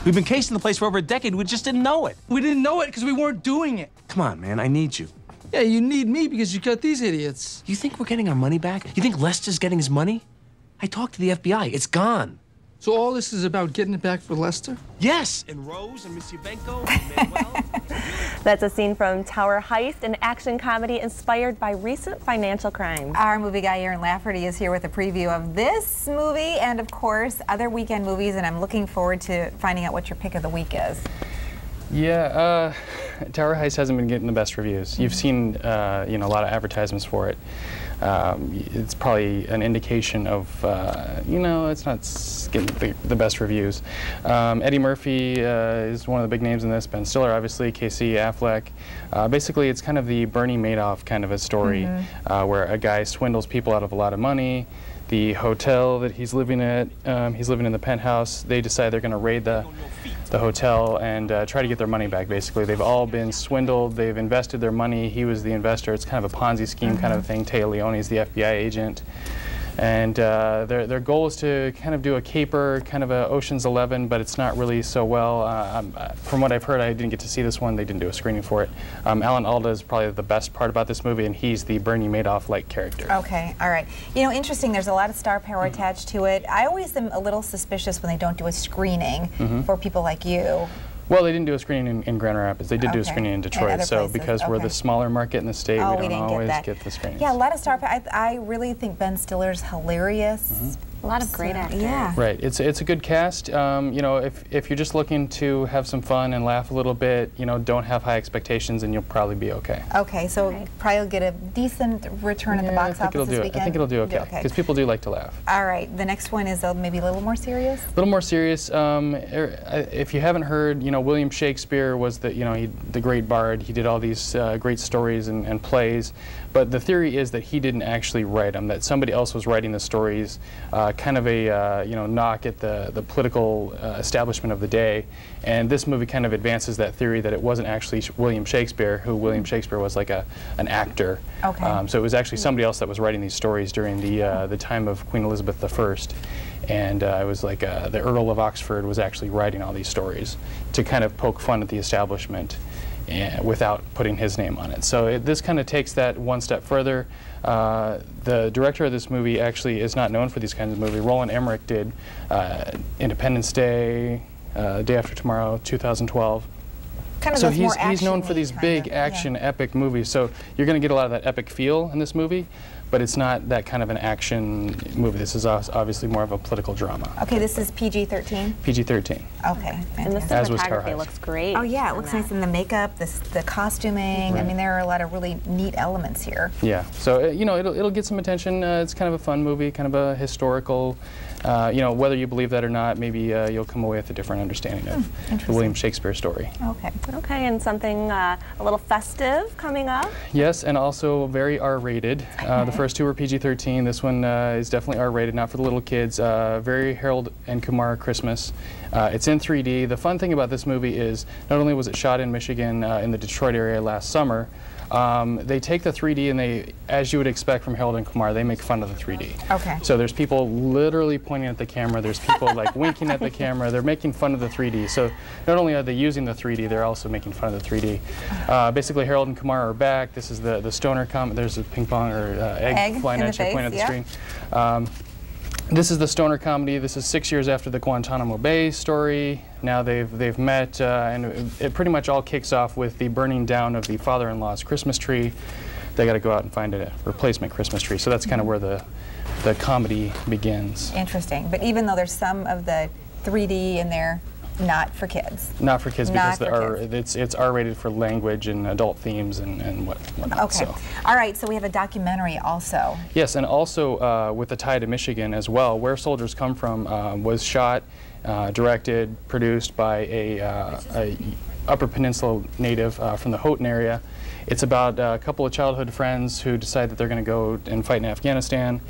We've been casing the place for over a decade. We just didn't know it. We didn't know it because we weren't doing it. Come on, man. I need you. Yeah, you need me because you got these idiots. You think we're getting our money back? You think Lester's getting his money? I talked to the FBI. It's gone. So all this is about getting it back for Lester? Yes. And Rose and Miss Yabenko and Manuel. That's a scene from Tower Heist, an action comedy inspired by recent financial crimes. Our movie guy, Aaron Lafferty, is here with a preview of this movie and, of course, other weekend movies, and I'm looking forward to finding out what your pick of the week is. Yeah, Tower Heist hasn't been getting the best reviews. You've seen, you know, a lot of advertisements for it. It's probably an indication of, you know, it's not getting the best reviews. Eddie Murphy is one of the big names in this. Ben Stiller, obviously, Casey Affleck. Basically, it's kind of the Bernie Madoff kind of a story, where a guy swindles people out of a lot of money. The hotel that he's living at, he's living in the penthouse. They decide they're going to raid the hotel and try to get their money back, basically. They've all been swindled. They've invested their money. He was the investor. It's kind of a Ponzi scheme kind of thing. Taya Leone's the FBI agent. And their goal is to kind of do a caper, kind of a Ocean's 11, but it's not really so well. From what I've heard, I didn't get to see this one. They didn't do a screening for it. Alan Alda is probably the best part about this movie, and he's the Bernie Madoff-like character. Okay, all right. You know, interesting, there's a lot of star power attached to it. I always am a little suspicious when they don't do a screening for people like you. Well, they didn't do a screening in Grand Rapids. They did do a screening in Detroit. So because we're the smaller market in the state, we don't always get the screenings. Yeah, a lot of star power. I really think Ben Stiller's hilarious. A lot of great actors. Yeah. Right. It's a good cast. You know, if you're just looking to have some fun and laugh a little bit, you know, don't have high expectations, and you'll probably be okay. Okay, so probably get a decent return at the box office this weekend. I think it'll do okay because people do like to laugh. All right. The next one is maybe a little more serious. A little more serious. If you haven't heard, you know, William Shakespeare was the great bard. He did all these great stories and plays. But the theory is that he didn't actually write them, that somebody else was writing the stories, kind of a you know, knock at the political establishment of the day. And this movie kind of advances that theory that it wasn't actually William Shakespeare, who William Shakespeare was like an actor. Okay. So it was actually somebody else that was writing these stories during the time of Queen Elizabeth I. And it was like the Earl of Oxford was actually writing all these stories to kind of poke fun at the establishment. Without putting his name on it. So this kind of takes that one step further. The director of this movie actually is not known for these kinds of movies. Roland Emmerich did Independence Day, Day After Tomorrow, 2012. Kind of so he's known for these big action epic movies. So you're going to get a lot of that epic feel in this movie, but it's not that kind of an action movie. This is obviously more of a political drama. Okay, this is PG-13? PG-13. Okay. And the cinematography looks great. Oh yeah, it looks nice in the makeup, the costuming. I mean, there are a lot of really neat elements here. Yeah, so you know, it'll get some attention. It's kind of a fun movie, kind of a historical. You know, whether you believe that or not, maybe you'll come away with a different understanding of the William Shakespeare story. Okay. Okay, and something a little festive coming up. Yes, and also very R-rated. The first two were PG-13. This one is definitely R-rated, not for the little kids. Very Harold and Kumar Christmas. It's in 3D. The fun thing about this movie is not only was it shot in Michigan in the Detroit area last summer, they take the 3D and they, as you would expect from Harold and Kumar, they make fun of the 3D. Okay. So there's people literally pointing at the camera, there's people like winking at the camera, they're making fun of the 3D. So not only are they using the 3D, they're also making fun of the 3D. Basically Harold and Kumar are back. This is the stoner comedy. There's a ping pong or egg flying at you, pointing at the screen. This is the stoner comedy. This is 6 years after the Guantanamo Bay story. Now they've met, and it pretty much all kicks off with the burning down of the father-in-law's Christmas tree. They got to go out and find a replacement Christmas tree. So that's kind of where the comedy begins. Interesting. But even though there's some of the 3D in there, not for kids. Not for kids because it's R-rated for language and adult themes and whatnot. Okay. So. All right, so we have a documentary also. Yes, and also with the tie to Michigan as well, Where Soldiers Come From was shot, directed, produced by a Upper Peninsula native from the Houghton area. It's about a couple of childhood friends who decide that they're going to go and fight in Afghanistan.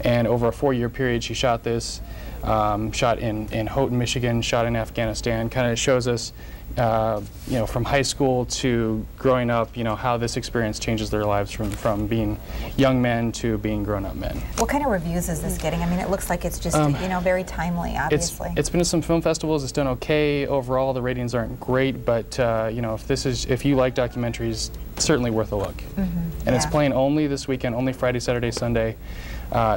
And over a 4-year period, she shot this, shot in Houghton, Michigan, shot in Afghanistan. Kind of shows us, you know, from high school to growing up, you know, how this experience changes their lives from being young men to being grown-up men. What kind of reviews is this getting? I mean, it looks like it's just, you know, very timely, obviously. It's been to some film festivals. It's done okay overall. The ratings aren't great, but you know, if you like documentaries, it's certainly worth a look. And it's playing only this weekend, only Friday, Saturday, Sunday.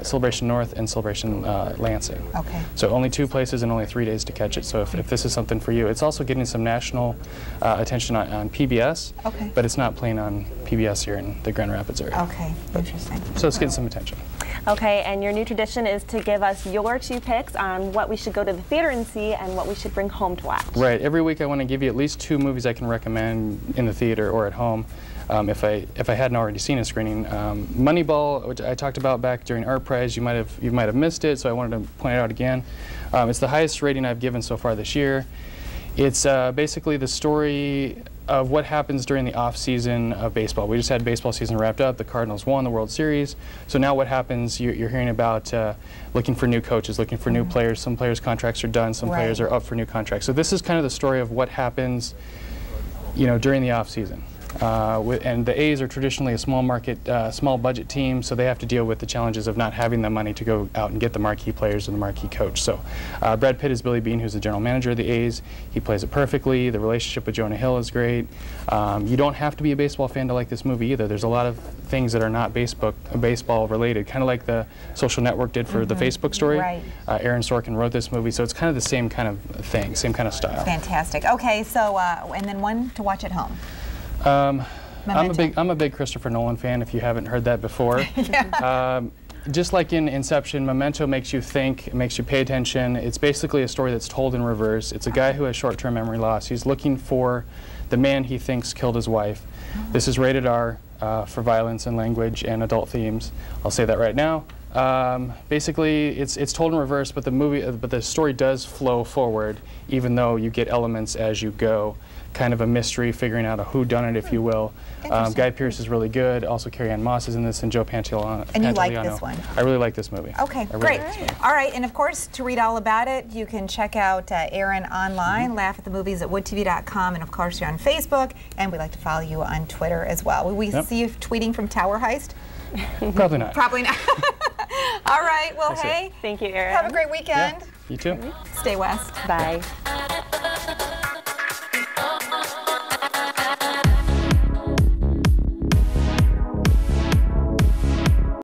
Celebration North and Celebration Lansing. Okay. So only 2 places and only 3 days to catch it. So if this is something for you, it's also getting some national attention on PBS. Okay. But it's not playing on PBS here in the Grand Rapids area. Okay, interesting. So it's getting some attention. Okay, and your new tradition is to give us your 2 picks on what we should go to the theater and see and what we should bring home to watch. Right. Every week I want to give you at least 2 movies I can recommend in the theater or at home. If I hadn't already seen a screening, Moneyball, which I talked about back during Art Prize, you might have missed it, so I wanted to point it out again. It's the highest rating I've given so far this year. It's basically the story of what happens during the off season of baseball. We just had baseball season wrapped up. The Cardinals won the World Series. So now what happens? You're hearing about looking for new coaches, looking for new players. Some players' contracts are done. Some players are up for new contracts. So this is kind of the story of what happens, you know, during the off season. And the A's are traditionally a small market, small budget team, so they have to deal with the challenges of not having the money to go out and get the marquee players and the marquee coach. So Brad Pitt is Billy Beane, who's the general manager of the A's. He plays it perfectly. The relationship with Jonah Hill is great. You don't have to be a baseball fan to like this movie either. There's a lot of things that are not baseball related, kind of like the Social Network did for the Facebook story. Right. Aaron Sorkin wrote this movie, so it's kind of the same kind of thing, same kind of style. Fantastic. Okay, so and then one to watch at home. I'm a big Christopher Nolan fan, if you haven't heard that before. Just like in Inception, Memento makes you think, it makes you pay attention. It's basically a story that's told in reverse. It's a guy who has short-term memory loss. He's looking for the man he thinks killed his wife. This is rated R for violence and language and adult themes. I'll say that right now. Basically, it's told in reverse, but the story does flow forward, even though you get elements as you go. Kind of a mystery, figuring out a whodunit, if you will. Guy Pearce is really good. Also, Carrie-Anne Moss is in this, and Joe Pantoliano. And you like this one? I really like this movie. Okay, great. All right, and of course, to read all about it, you can check out Aaron online, laugh at the movies at woodtv.com, and of course, you're on Facebook, and we like to follow you on Twitter as well. Will we see you tweeting from Tower Heist? Probably not. Probably not. All right, well, hey. Thank you, Aaron. Have a great weekend. Yeah, you too. Stay west. Bye.